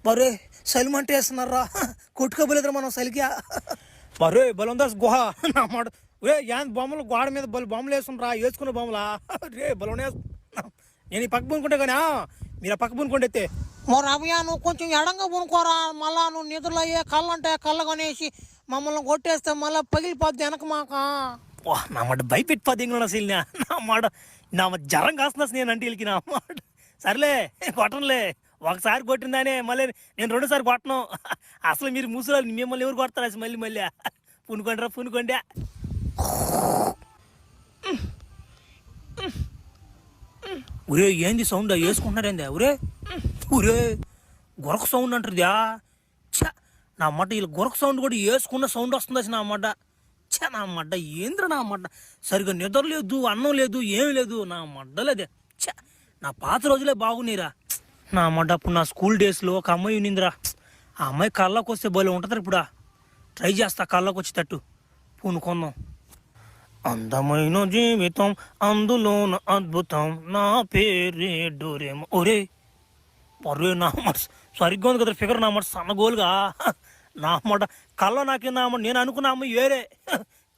బరే సలిమంటే వేస్తున్నారా కొట్టుకోబోలేదురా మనం సలిగా బరే బలందాస్ గుహ నా మాట రే యాన్ బొమ్మలు గోడ మీద బొమ్మలు వేసుకుని వేసుకున్న బొమ్మలా రే బలం నేను ఈ పక్క పూనుకుంటే కానీ మీరు ఆ పక్క పూనుకుంటే ఎత్తే మరి అభయా నువ్వు కొంచెం ఎడంగా పూనుకోరా మళ్ళా నువ్వు నిధులు అయ్యే కళ్ళు అంటే కళ్ళు కొనేసి మమ్మల్ని కొట్టేస్తే మళ్ళీ పగిలిపోద్ది వెనక మాక నా మాట భయపెట్టిపోద్ది ఇంట్లో అసలు నా మాట నా జ్వరం కాస్తున్నా నేను అంటే వీళ్ళకి నా మాట సర్లే కొట్టనులే ఒకసారి కొట్టిందానే మళ్ళీ నేను రెండోసారి కొట్టను అసలు మీరు ముసలి మిమ్మల్ని ఎవరు కొడతారు అసలు మళ్ళీ మళ్ళీ పూనుకోండిరా పూనుకోండి ఒరే ఏంది సౌండ్ వేసుకుంటున్నారేందా ఒరే ఒరే గొరక సౌండ్ అంటారుదా ఛ నా అమ్మాట వీళ్ళు గొరక సౌండ్ కూడా వేసుకున్న సౌండ్ వస్తుంది అసలు నా అమ్మాట ఛ నా అమ్మాట ఏంద్ర నా అమ్మాట సరిగ్గా నిద్ర లేదు అన్నం లేదు ఏం లేదు నా అమ్మడ్డలేదే ఛ నా పాత రోజులే బాగున్నాయిరా నా అమ్మాట అప్పుడు నా స్కూల్ డేస్లో ఒక అమ్మాయి ఉన్నిందిరా ఆ అమ్మాయి కళ్ళకు వస్తే భలే ఉంటుంది ఇప్పుడు ట్రై చేస్తా కళ్ళకు వచ్చేటట్టు పూనుకుందాం అందమైన జీవితం అందులోన అద్భుతం నా పేరే డోరేమో ఒరే ఒరే నా మాట సరిగ్గా ఉంది కదా ఫిగర్ నా మాట సన్నగోలుగా నా మాట కళ్ళ నాకే నా మాట నేను అనుకున్న అమ్మాయి వేరే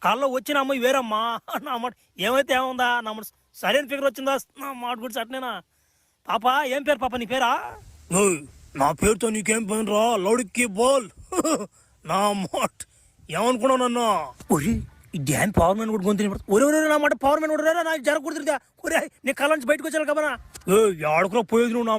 కళ్ళ వచ్చిన అమ్మాయి వేరమ్మా నా మాట ఏమైతే ఏముందా నా మాట సరైన ఫిగర్ వచ్చిందా నా మాట గురించి అట్నేనా పాప ఏం పేరు పాప నీ పేరా నా పేరుతో నీకేం పోయిన రా లౌడికి బోల్ నా మాట ఏమనుకున్నావు నన్ను ఒరి ఈ డ్యాన్ పవర్ మ్యాన్ కూడా గొంతు ఒరే నా మాట పవర్ మ్యాన్ కూడా నాకు జరగకూడదు ఒరే నీ కళ్ళ నుంచి బయటకు వచ్చాను కదా ఏ ఆడుకురా పోయేది నువ్వు నా